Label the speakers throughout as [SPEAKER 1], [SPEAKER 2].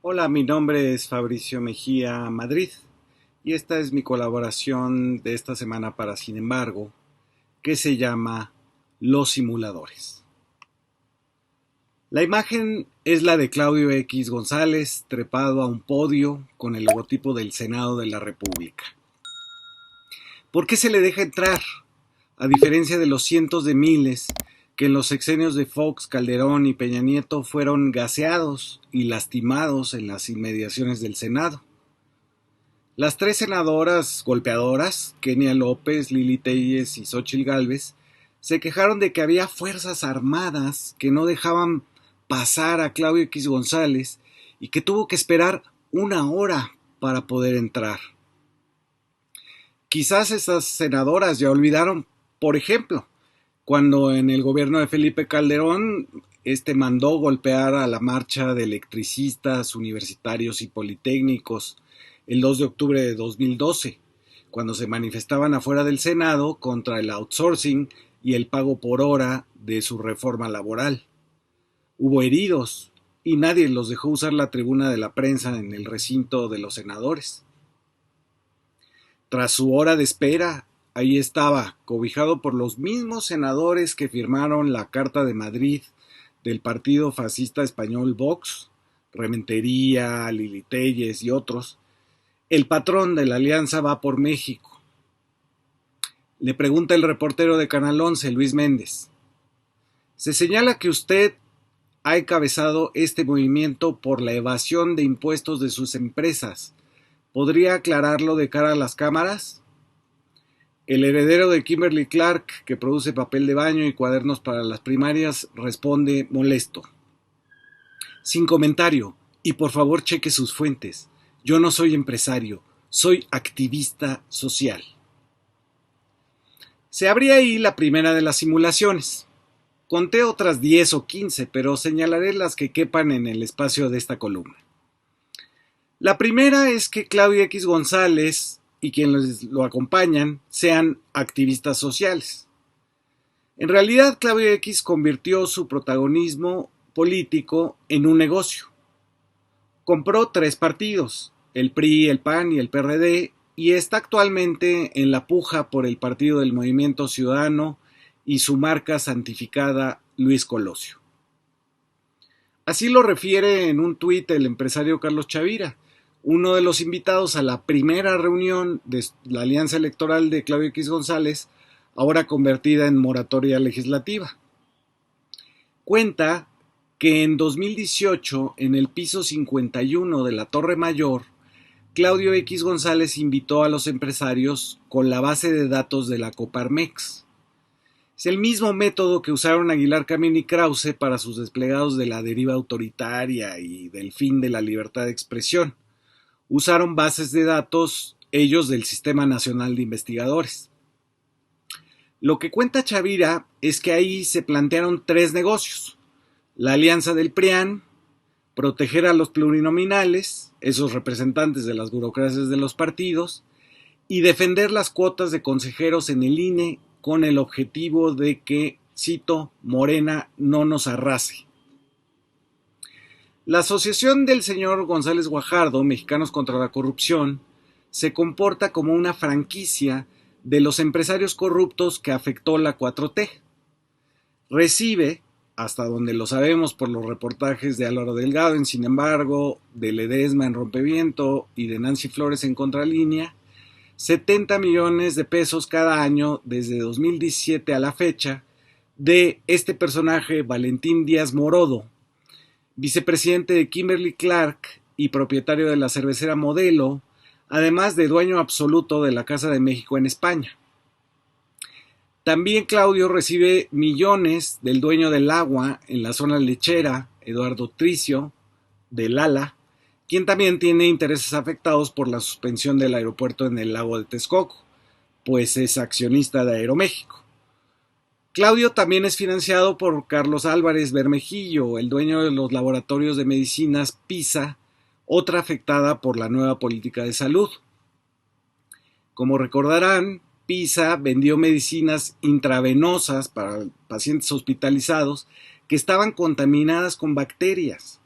[SPEAKER 1] Hola, mi nombre es Fabricio Mejía Madrid y esta es mi colaboración de esta semana para Sin embargo, que se llama Los simuladores. La imagen es la de Claudio X González trepado a un podio con el logotipo del Senado de la República. ¿Por qué se le deja entrar? A diferencia de los cientos de miles que en los sexenios de Fox, Calderón y Peña Nieto fueron gaseados y lastimados en las inmediaciones del Senado. Las tres senadoras golpeadoras, Kenia López, Lili Telles y Xóchitl Gálvez, se quejaron de que había fuerzas armadas que no dejaban pasar a Claudio X González y que tuvo que esperar una hora para poder entrar. Quizás estas senadoras ya olvidaron, por ejemplo, cuando en el gobierno de Felipe Calderón mandó golpear a la marcha de electricistas, universitarios y politécnicos el 2 de octubre de 2012, cuando se manifestaban afuera del Senado contra el outsourcing y el pago por hora de su reforma laboral. Hubo heridos y nadie los dejó usar la tribuna de la prensa en el recinto de los senadores. Tras su hora de espera, ahí estaba, cobijado por los mismos senadores que firmaron la Carta de Madrid del partido fascista español Vox, Rementería, Lili Telles y otros, el patrón de la Alianza Va por México. Le pregunta el reportero de Canal 11, Luis Méndez. Se señala que usted ha encabezado este movimiento por la evasión de impuestos de sus empresas. ¿Podría aclararlo de cara a las cámaras? El heredero de Kimberly Clark, que produce papel de baño y cuadernos para las primarias, responde molesto. Sin comentario, y por favor cheque sus fuentes. Yo no soy empresario, soy activista social. Se abría ahí la primera de las simulaciones. Conté otras 10 o 15, pero señalaré las que quepan en el espacio de esta columna. La primera es que Claudio X González y quienes lo acompañan sean activistas sociales. En realidad, Claudio X convirtió su protagonismo político en un negocio. Compró 3 partidos, el PRI, el PAN y el PRD, y está actualmente en la puja por el Partido del Movimiento Ciudadano y su marca santificada Luis Colosio. Así lo refiere en un tuit el empresario Carlos Chavira, uno de los invitados a la primera reunión de la alianza electoral de Claudio X González, ahora convertida en moratoria legislativa. Cuenta que en 2018, en el piso 51 de la Torre Mayor, Claudio X González invitó a los empresarios con la base de datos de la Coparmex. Es el mismo método que usaron Aguilar Camín y Krause para sus desplegados de la deriva autoritaria y del fin de la libertad de expresión. Usaron bases de datos ellos del Sistema Nacional de Investigadores. Lo que cuenta Chavira es que ahí se plantearon 3 negocios. La alianza del PRIAN, proteger a los plurinominales, esos representantes de las burocracias de los partidos, y defender las cuotas de consejeros en el INE con el objetivo de que, cito, Morena no nos arrase. La asociación del señor González Guajardo, Mexicanos contra la Corrupción, se comporta como una franquicia de los empresarios corruptos que afectó la 4T. Recibe, hasta donde lo sabemos por los reportajes de Álvaro Delgado en Sin embargo, de Ledesma en Rompeviento y de Nancy Flores en Contralínea, 70 millones de pesos cada año desde 2017 a la fecha de este personaje Valentín Díaz Morodo, vicepresidente de Kimberly Clark y propietario de la cervecera Modelo, además de dueño absoluto de la Casa de México en España. También Claudio recibe millones del dueño del agua en la zona lechera, Eduardo Tricio, de Lala, quien también tiene intereses afectados por la suspensión del aeropuerto en el lago de Texcoco, pues es accionista de Aeroméxico. Claudio también es financiado por Carlos Álvarez Bermejillo, el dueño de los laboratorios de medicinas PISA, otra afectada por la nueva política de salud. Como recordarán, PISA vendió medicinas intravenosas para pacientes hospitalizados que estaban contaminadas con bacterias.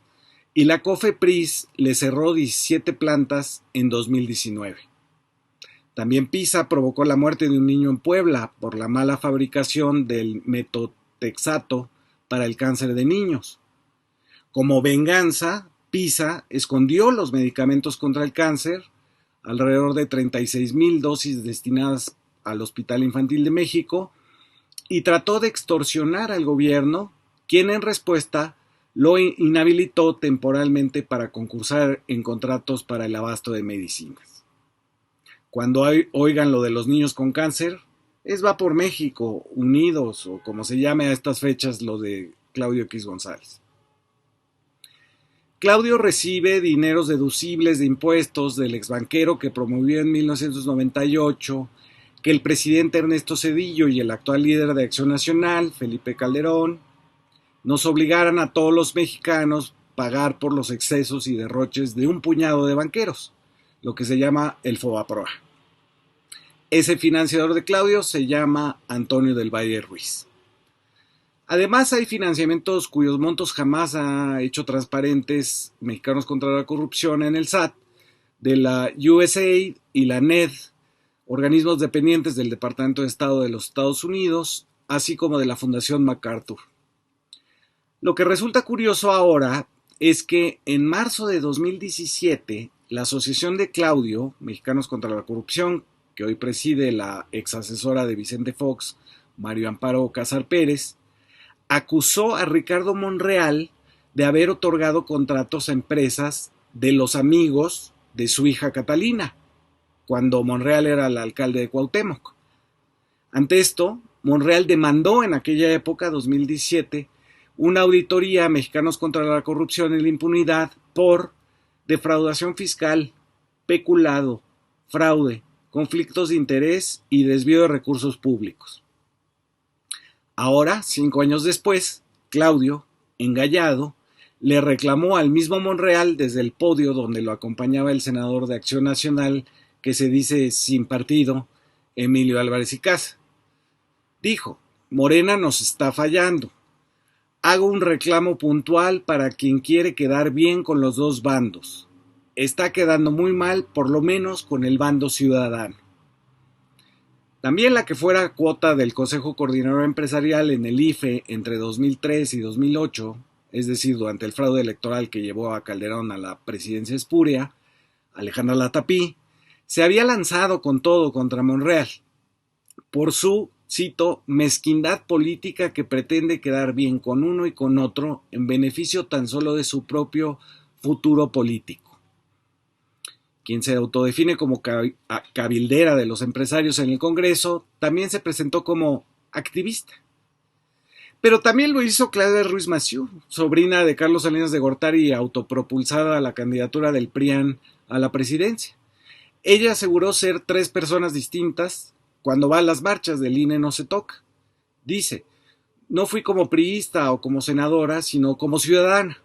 [SPEAKER 1] y la COFEPRIS le cerró 17 plantas en 2019. También PISA provocó la muerte de un niño en Puebla por la mala fabricación del metotrexato para el cáncer de niños. Como venganza, PISA escondió los medicamentos contra el cáncer, alrededor de 36,000 dosis destinadas al Hospital Infantil de México, y trató de extorsionar al gobierno, quien en respuesta lo inhabilitó temporalmente para concursar en contratos para el abasto de medicinas. Cuando oigan lo de los niños con cáncer, va por México, Unidos, o como se llame a estas fechas lo de Claudio X González. Claudio recibe dineros deducibles de impuestos del exbanquero que promovió en 1998 que el presidente Ernesto Zedillo y el actual líder de Acción Nacional, Felipe Calderón, nos obligaran a todos los mexicanos a pagar por los excesos y derroches de un puñado de banqueros, lo que se llama el Fobaproa. Ese financiador de Claudio se llama Antonio del Valle Ruiz. Además, hay financiamientos cuyos montos jamás ha hecho transparentes Mexicanos contra la Corrupción en el SAT, de la USAID y la NED, organismos dependientes del Departamento de Estado de los Estados Unidos, así como de la Fundación MacArthur. Lo que resulta curioso ahora es que en marzo de 2017, la Asociación de Claudio, Mexicanos contra la Corrupción, que hoy preside la ex asesora de Vicente Fox, Mario Amparo Casar Pérez, acusó a Ricardo Monreal de haber otorgado contratos a empresas de los amigos de su hija Catalina, cuando Monreal era el alcalde de Cuauhtémoc. Ante esto, Monreal demandó en aquella época, 2017, una auditoría a Mexicanos contra la Corrupción y la Impunidad por defraudación fiscal, peculado, fraude, conflictos de interés y desvío de recursos públicos. Ahora, 5 años después, Claudio, engallado, le reclamó al mismo Monreal desde el podio donde lo acompañaba el senador de Acción Nacional, que se dice sin partido, Emilio Álvarez y Casa. Dijo: Morena nos está fallando. Hago un reclamo puntual para quien quiere quedar bien con los dos bandos. Está quedando muy mal, por lo menos con el bando ciudadano. También la que fuera cuota del Consejo Coordinador Empresarial en el IFE entre 2003 y 2008, es decir, durante el fraude electoral que llevó a Calderón a la presidencia espuria, Alejandra Latapí, se había lanzado con todo contra Monreal por su, cito, mezquindad política que pretende quedar bien con uno y con otro en beneficio tan solo de su propio futuro político. Quien se autodefine como cabildera de los empresarios en el Congreso, también se presentó como activista. Pero también lo hizo Claudia Ruiz Massieu, sobrina de Carlos Salinas de Gortari y autopropulsada a la candidatura del PRIAN a la presidencia. Ella aseguró ser 3 personas distintas. Cuando va a las marchas del INE no se toca. Dice: no fui como priista o como senadora, sino como ciudadana.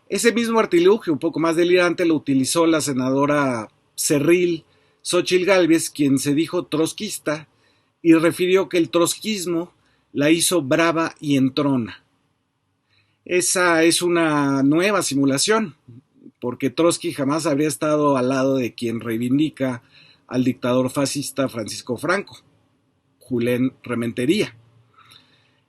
[SPEAKER 1] Ese mismo artilugio, un poco más delirante, lo utilizó la senadora cerril Xóchitl Gálvez, quien se dijo trotskista y refirió que el trotskismo la hizo brava y entrona. Esa es una nueva simulación, porque Trotsky jamás habría estado al lado de quien reivindica al dictador fascista Francisco Franco, Julen Rementería.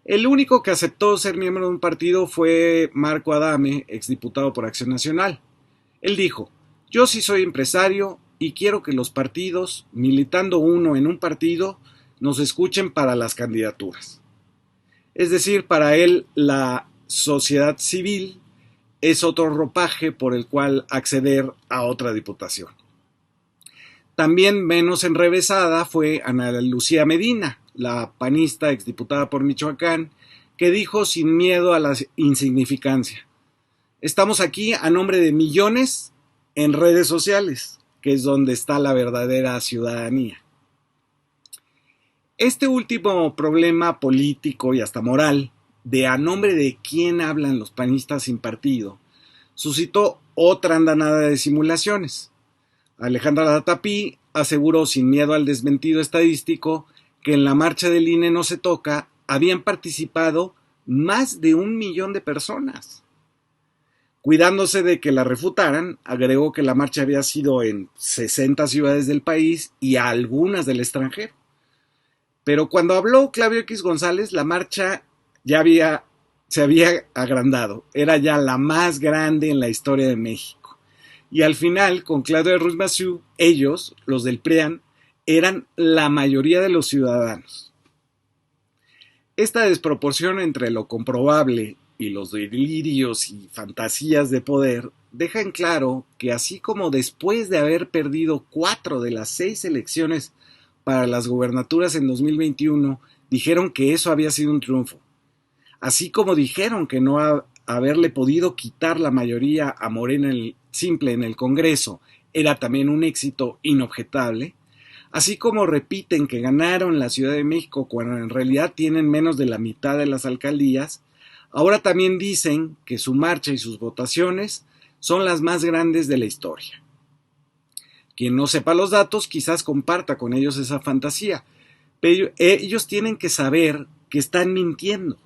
[SPEAKER 1] El único que aceptó ser miembro de un partido fue Marco Adame, exdiputado por Acción Nacional. Él dijo: yo sí soy empresario y quiero que los partidos, militando uno en un partido, nos escuchen para las candidaturas. Es decir, para él la sociedad civil es otro ropaje por el cual acceder a otra diputación. También menos enrevesada fue Ana Lucía Medina, la panista exdiputada por Michoacán, que dijo sin miedo a la insignificancia: estamos aquí a nombre de millones en redes sociales, que es donde está la verdadera ciudadanía. Este último problema político y hasta moral, de a nombre de quién hablan los panistas sin partido, suscitó otra andanada de simulaciones. Alejandra Latapí aseguró sin miedo al desmentido estadístico que en la marcha del INE no se toca habían participado más de 1 millón de personas. Cuidándose de que la refutaran, agregó que la marcha había sido en 60 ciudades del país y algunas del extranjero. Pero cuando habló Claudio X González, la marcha se había agrandado. Era ya la más grande en la historia de México. Y al final, con Claudio Ruiz Massieu, ellos, los del PRIAN, eran la mayoría de los ciudadanos. Esta desproporción entre lo comprobable y los delirios y fantasías de poder deja en claro que así como después de haber perdido 4 de las 6 elecciones para las gubernaturas en 2021, dijeron que eso había sido un triunfo, así como dijeron que no haberle podido quitar la mayoría a Morena simple en el Congreso era también un éxito inobjetable, así como repiten que ganaron la Ciudad de México cuando en realidad tienen menos de la mitad de las alcaldías, ahora también dicen que su marcha y sus votaciones son las más grandes de la historia. Quien no sepa los datos quizás comparta con ellos esa fantasía, pero ellos tienen que saber que están mintiendo.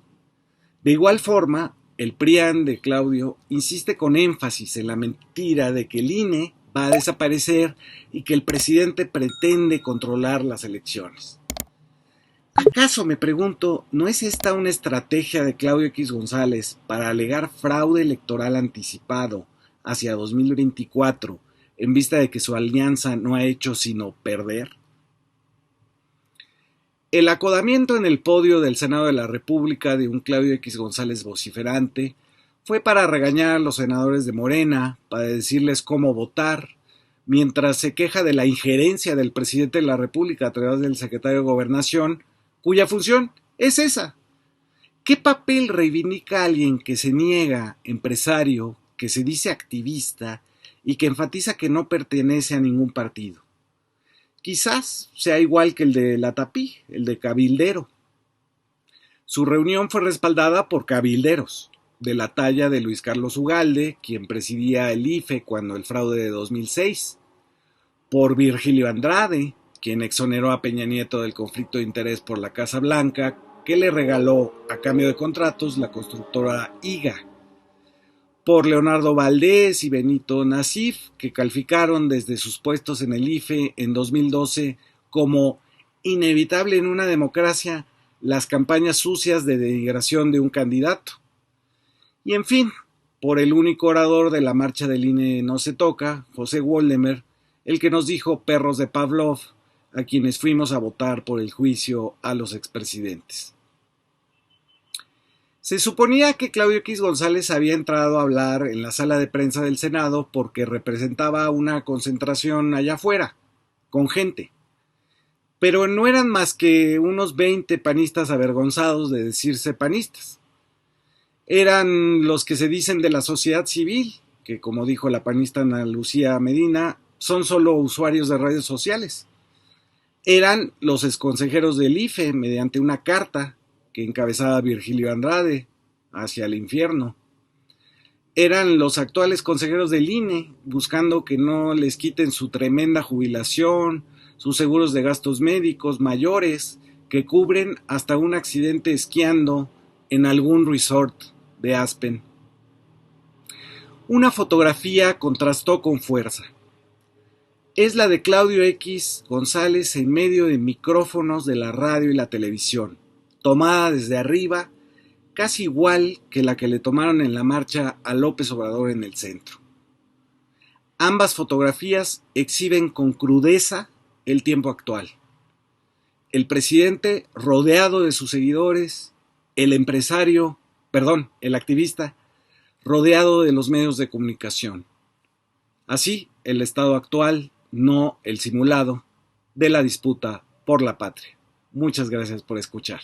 [SPEAKER 1] De igual forma, el PRIAN de Claudio insiste con énfasis en la mentira de que el INE va a desaparecer y que el presidente pretende controlar las elecciones. ¿Acaso, me pregunto, no es esta una estrategia de Claudio X González para alegar fraude electoral anticipado hacia 2024 en vista de que su alianza no ha hecho sino perder? El acodamiento en el podio del Senado de la República de un Claudio X González vociferante fue para regañar a los senadores de Morena, para decirles cómo votar, mientras se queja de la injerencia del presidente de la República a través del secretario de Gobernación, cuya función es esa. ¿Qué papel reivindica alguien que se niega empresario, que se dice activista y que enfatiza que no pertenece a ningún partido? Quizás sea igual que el de Latapí, el de cabildero. Su reunión fue respaldada por cabilderos, de la talla de Luis Carlos Ugalde, quien presidía el IFE cuando el fraude de 2006, por Virgilio Andrade, quien exoneró a Peña Nieto del conflicto de interés por la Casa Blanca, que le regaló a cambio de contratos la constructora IGA, por Leonardo Valdés y Benito Nasif, que calificaron desde sus puestos en el IFE en 2012 como inevitable en una democracia las campañas sucias de denigración de un candidato. Y en fin, por el único orador de la marcha del INE no se toca, José Woldemer, el que nos dijo perros de Pavlov, a quienes fuimos a votar por el juicio a los expresidentes. Se suponía que Claudio X González había entrado a hablar en la sala de prensa del Senado porque representaba una concentración allá afuera, con gente. Pero no eran más que unos 20 panistas avergonzados de decirse panistas. Eran los que se dicen de la sociedad civil, que como dijo la panista Ana Lucía Medina, son solo usuarios de redes sociales. Eran los exconsejeros del IFE mediante una carta que encabezaba Virgilio Andrade hacia el infierno. Eran los actuales consejeros del INE buscando que no les quiten su tremenda jubilación, sus seguros de gastos médicos mayores que cubren hasta un accidente esquiando en algún resort de Aspen. Una fotografía contrastó con fuerza. Es la de Claudio X González en medio de micrófonos de la radio y la televisión, tomada desde arriba, casi igual que la que le tomaron en la marcha a López Obrador en el centro. Ambas fotografías exhiben con crudeza el tiempo actual. El presidente rodeado de sus seguidores, el activista, rodeado de los medios de comunicación. Así, el estado actual, no el simulado, de la disputa por la patria. Muchas gracias por escuchar.